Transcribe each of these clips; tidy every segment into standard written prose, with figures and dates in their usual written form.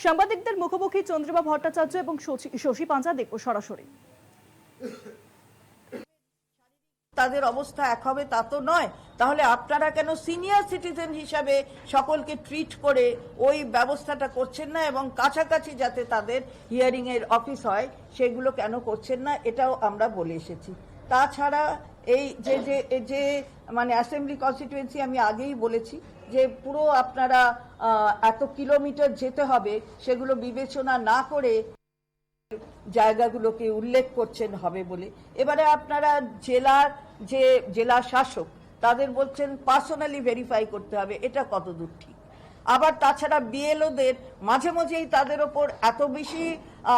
সাংবাদিকদের মুখোমুখি চন্দ্রিমা ভট্টাচার্য এবং শশী পাঞ্জা দেখব সরাসরি। তাদের অবস্থা এক হবে তা তো নয়, তাহলে আপনারা কেন সিনিয়র সিটিজেন হিসাবে সকলকে ট্রিট করে ওই ব্যবস্থাটা করছেন না এবং কাছাকাছি যাতে তাদের হিয়ারিং এর অফিস হয় সেগুলো কেন করছেন না, এটাও আমরা বলে এসেছি। তাছাড়া এই যে যে যে মানে অ্যাসেম্বলি কনস্টিটিউয়েন্সি আমি আগেই বলেছি যে পুরো আপনারা এত কিলোমিটার যেতে হবে, সেগুলো বিবেচনা না করে জায়গাগুলোকে উল্লেখ করছেন হবে বলে। এবারে আপনারা জেলার যে জেলা শাসক তাদের বলছেন পার্সোনালি ভেরিফাই করতে হবে, এটা কতদূর ঠিক? আবার তাছাড়া বিএলওদের মাঝে মাঝেই তাদের ওপর এত বেশি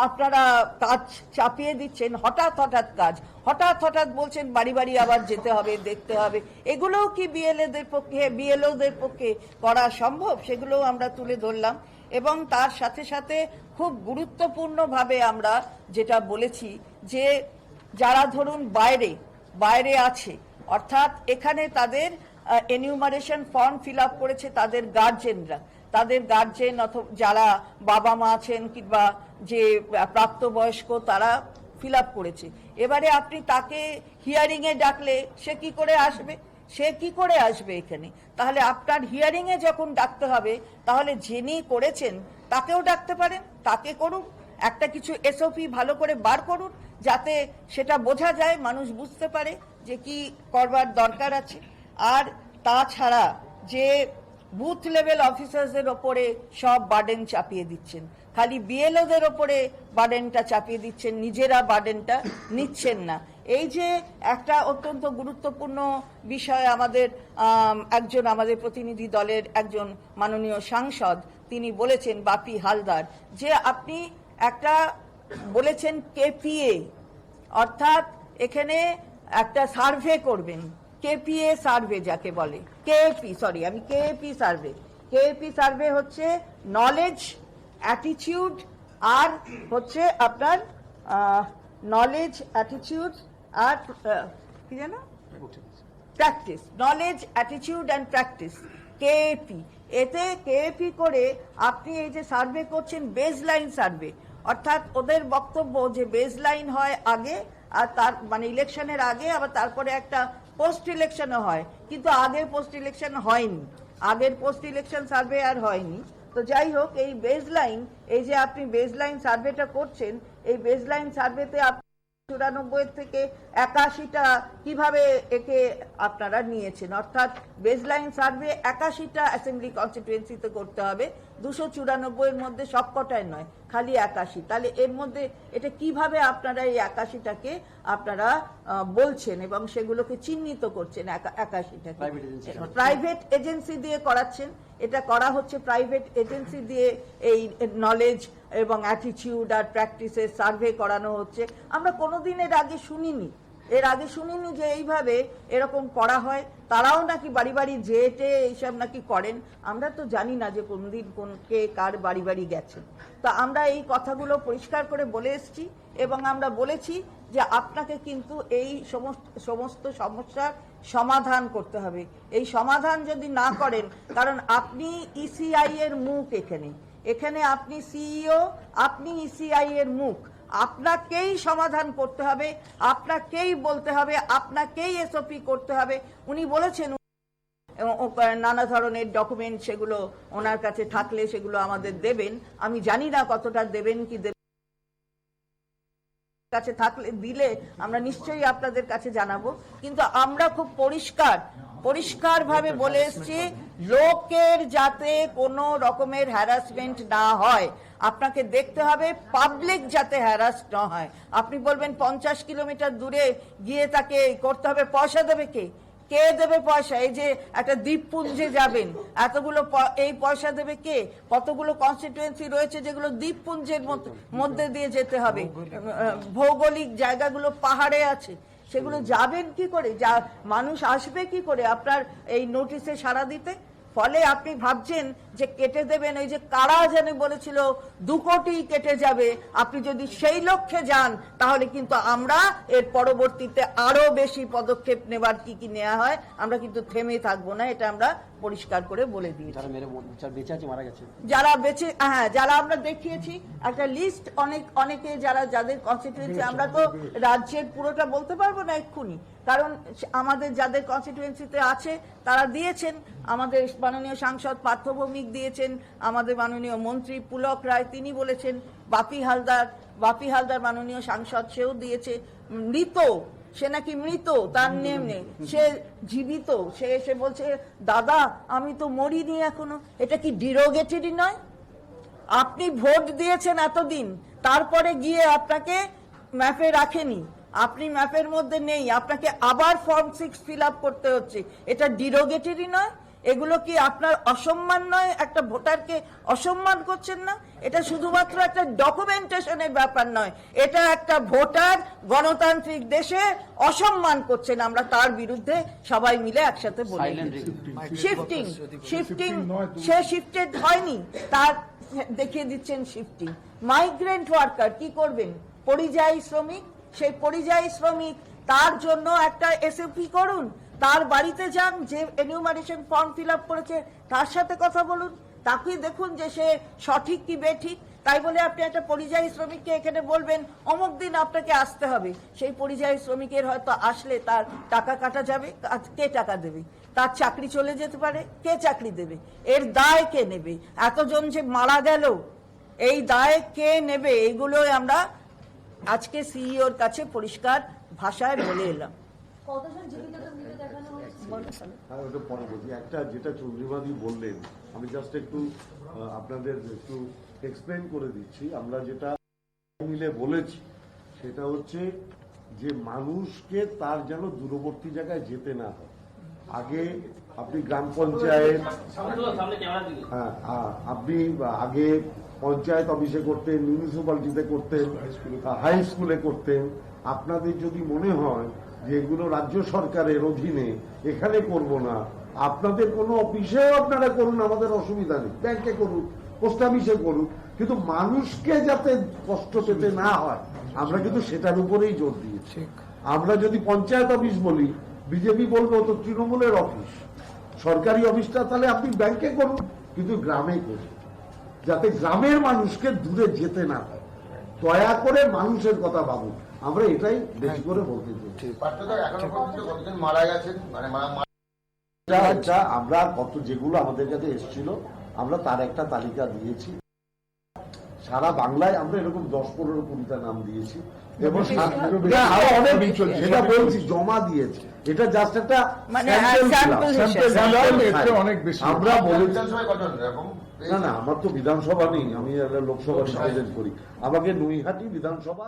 আপনারা কাজ চাপিয়ে দিচ্ছেন, হঠাৎ কাজ, হঠাৎ বলছেন বাড়ি বাড়ি আবার যেতে হবে, দেখতে হবে। এগুলোও কি বিএলওদের পক্ষে করা সম্ভব? সেগুলোও আমরা তুলে ধরলাম। এবং তার সাথে সাথে খুব গুরুত্বপূর্ণভাবে আমরা যেটা বলেছি যে যারা ধরুন বাইরে আছে, অর্থাৎ এখানে তাদের এনিউমারেশন ফর্ম ফিল আপ করেছে তাদের গার্জেন অথবা যারা বাবা মা আছেন কিংবা যে প্রাপ্তবয়স্ক তারা ফিল আপ করেছে। এবারে আপনি তাকে হিয়ারিং এ ডাকলে সে কি করে আসবে এখানে? তাহলে আপনার হিয়ারিং এ যখন ডাকতে হবে তাহলে যিনি করেছেন তাকেও ডাকতে পারেন, তাকে করুন, একটা কিছু এসওপি ভালো করে বার করুন যাতে সেটা বোঝা যায়, মানুষ বুঝতে পারে যে কি করবার দরকার আছে। আর তাছাড়া যে বুথ লেভেল অফিসারদের ওপরে সব বার্ডেন চাপিয়ে দিচ্ছেন, খালি বিএলওদের ওপরে বার্ডেনটা চাপিয়ে দিচ্ছেন, নিজেরা বার্ডেনটা নিচ্ছেন না। এই যে একটা অত্যন্ত গুরুত্বপূর্ণ বিষয় আমাদের আমাদের প্রতিনিধি দলের একজন মাননীয় সাংসদ তিনি বলেছেন, বাপি হালদার, যে আপনি একটা বলেছেন কেপিএ, অর্থাৎ এখানে একটা সার্ভে করবেন, কেপিএ সার্ভে যাকে বলে, কেএপি সার্ভে হচ্ছে নলেজ, অ্যাটিটিউড আর হচ্ছে আপনার নলেজ, অ্যাটিটিউড আর কি জানো practice, knowledge, attitude and practice, KAP. এতে কেএপি করে আপনি এই যে সার্ভে করছেন বেসলাইন সার্ভে, অর্থাৎ ওদের বক্তব্য যে বেসলাইন হয় আগে, আর তার মানে ইলেকশনের আগে, আবার তারপরে একটা পোস্ট ইলেকশনও হয়, কিন্তু আগের পোস্ট ইলেকশন হয়নি, আগের পোস্ট ইলেকশন সার্ভে আর হয়নি। তো যাই হোক, এই বেসলাইন, এই যে আপনি বেসলাইন সার্ভেটা করছেন, এই বেসলাইন সার্ভেতে 94 থেকে 81টা কিভাবে একে আপনারা নিয়েছেন, অর্থাৎ বেসলাইন সার্ভে 81টা অ্যাসেম্বলি কনস্টিটিউয়েন্সিতে করতে হবে, 294 এর মধ্যে সবকটায় নয়, খালি 81। তাহলে এর মধ্যে এটা কিভাবে আপনারা এই 81টাকে আপনারা বলছেন এবং সেগুলোকে চিহ্নিত করছেন? 81টাকে প্রাইভেট এজেন্সি দিয়ে করাচ্ছেন, এটা করা হচ্ছে প্রাইভেট এজেন্সি দিয়ে, এই নলেজ এবং অ্যাটিটিউড আর প্র্যাকটিসের সার্ভে করানো হচ্ছে। আমরা কোনোদিন এর আগে শুনিনি যে এইভাবে এরকম করা হয়। তারাও নাকি বাড়ি বাড়ি যেতে এইসব নাকি করেন, আমরা তো জানি না যে কোনদিন কে কার বাড়ি বাড়ি গেছেন। তা আমরা এই কথাগুলো পরিষ্কার করে বলে এসেছি এবং আমরা বলেছি যে আপনাকে কিন্তু এই সমস্ত সমস্যার সমাধান করতে হবে। এই সমাধান যদি না করেন, কারণ আপনি ইসিআই এর মুখ, এখানে আপনি সিইও, আপনি ইসিআই এর মুখ, আপনাকেই সমাধান করতে হবে, আপনাকেই বলতে হবে, আপনাকেই এসওপি করতে হবে। উনি বলেছেন নানা ধরনের ডকুমেন্ট সেগুলো ওনার কাছে থাকলে সেগুলো আমাদের দেবেন, আমি জানি না কতটা দেবেন কি কাছে থাকলে দিলে আমরা নিশ্চয়ই আপনাদের কাছে জানাবো। কিন্তু আমরা খুব পরিষ্কার ভাবে বলে এসেছি, লোকের যাতে কোনো রকমের হ্যারাসমেন্ট না হয়, আপনাকে দেখতে হবে পাবলিক যাতে হ্যারাস না হয়। আপনি বলবেন 50 কিলোমিটার দূরে গিয়ে তাকে করতে হবে, পয়সা দেবে কে দেবে পয়সা? এই যে একটা দ্বীপপুঞ্জে যাবেন, এতগুলো এই পয়সা দেবে কে? কতগুলো কনস্টিটিউয়েন্সি রয়েছে যেগুলো দ্বীপপুঞ্জের মধ্যে দিয়ে যেতে হবে, ভৌগোলিক জায়গাগুলো পাহাড়ে আছে, সেগুলো যাবেন কি করে? মানুষ আসবে কি করে আপনার এই নোটিশে সাড়া দিতে? ফলে আপনি ভাবছেন যে কেটে দেবেন, ওই যে কারা যেন বলেছিল 2 কোটি কেটে যাবে, আপনি যদি সেই লক্ষ্যে যান তাহলে কিন্তু আমরা এর পরবর্তীতে আরো বেশি পদক্ষেপ নেবার কি নেওয়া হয়, আমরা কিন্তু থেমে থাকবো না, এটা আমরা পরিষ্কার করে বলে দিয়েছি। যারা বেঁচে আছে মারা গেছে, যারা বেঁচে, হ্যাঁ, যারা আমরা দেখিয়েছি একটা লিস্ট, অনেকে যাদের কনস্টিটিউয়েন্সি, আমরা তো রাজ্যের পুরোটা বলতে পারবো না এক্ষুনি, কারণ আমাদের যাদের কনস্টিটিউয়েন্সিতে আছে তারা দিয়েছেন। আমাদের মাননীয় সাংসদ পার্থ ভৌমিক দিয়েছেন, আমাদের মাননীয় মন্ত্রী পুলক রায় তিনি বলেছেন, বাপি হালদার মাননীয় সাংসদ সেও দিয়েছে। মৃত, সে নাকি মৃত, তার নেম নেই, সে জীবিত, সে এসে বলছে দাদা আমি তো মরিনি এখনো। এটা কি ডিরোগেটরি নয়? আপনি ভোট দিয়েছেন এতদিন, তারপরে গিয়ে আপনাকে ম্যাপে রাখেনি, আপনি ম্যাপের মধ্যে নেই, আপনাকে আবার ফর্ম 6 ফিল আপ করতে হচ্ছে। এটা ডিরোগেটরি নয়? এগুলো কি আপনার অসম্মান নয়? একটা ভোটারকে অসম্মান করছেন না? এটা শুধুমাত্র একটা ডকুমেন্টেশনের ব্যাপার নয়, এটা একটা ভোটার গণতান্ত্রিক দেশে অসম্মান করছেন। আমরা তার বিরুদ্ধে সবাই মিলে একসাথে বলি। শিফটিং, সে শিফটেড হয়নি, তার দেখিয়ে দিচ্ছেন শিফটিং। মাইগ্রেন্ট ওয়ার্কার কি করবেন? পরিযায়ী শ্রমিক, সেই পরিযায়ী শ্রমিক, তার জন্য একটা এসওপি করুন, তার বাড়িতে যান, যে এনিউমারেশন ফর্ম ফিল আপ করেছে তার সাথে কথা বলুন, তাকেই দেখুন যে সে সঠিক কি বেঠিক। তাই বলে আপনি একটা পরিযায়ী শ্রমিককে এখানে বলবেন অমুক দিন আপনাকে আসতে হবে, সেই পরিযায়ী শ্রমিকের হয়তো আসলে তার টাকা কাটা যাবে, কে টাকা দেবে? তার চাকরি চলে যেতে পারে, কে চাকরি দেবে? এর দায় কে নেবে? এতজন যে মারা গেল, এই দায় কে নেবে? এইগুলোই আমরা আজকে সিইওর কাছে পরিষ্কার ভাষায় বলে এলাম। একটা যেটা চন্দ্রিমাদি বললেন, আমি জাস্ট একটু আপনাদের একটু এক্সপ্লেন করে দিচ্ছি। আমরা যেটা মিলে বলেছি সেটা হচ্ছে যে মানুষকে তার যেন দূরবর্তী জায়গায় যেতে না হয়। আগে আপনি গ্রাম পঞ্চায়েত, হ্যাঁ, আপনি আগে পঞ্চায়েত অফিসে করতেন, মিউনিসিপ্যালিটিতে করতেন, হাই স্কুলে করতেন। আপনাদের যদি মনে হয় যে এগুলো রাজ্য সরকারের অধীনে, এখানে করব না, আপনাদের কোনো অফিসেও আপনারা করুন, আমাদের অসুবিধা নেই, ব্যাংকে করুন, পোস্ট অফিসে করুন, কিন্তু মানুষকে যাতে কষ্ট পেতে না হয় আমরা কিন্তু সেটার উপরেই জোর দিয়েছি। আমরা যদি পঞ্চায়েত অফিস বলি, বিজেপি বলবো তো তৃণমূলের অফিস, সরকারি অফিসটা তাহলে আপনি ব্যাংকে করুন, কিন্তু গ্রামে করুন, যাতে গ্রামের মানুষকে দূরে যেতে না হয়। দয়া করে মানুষের কথা ভাবুন, আমরা এটাই বেশি করে বলতে চাই। মারা গেছেন, আমরা কত যেগুলো আমাদের কাছে এসেছিল আমরা তার একটা তালিকা দিয়েছি। সারা বাংলায় আমরা এরকম 10-15-20টা নাম দিয়েছি এবং আরো অনেক সেটা বলছি জমা দিয়েছি। এটা জাস্ট একটা অনেক বেশি। আমরা বলেছি না, আমার তো বিধানসভা নেই, আমি লোকসভা রিপ্রেজেন্ট করি, আমাকে নৈহাটি বিধানসভা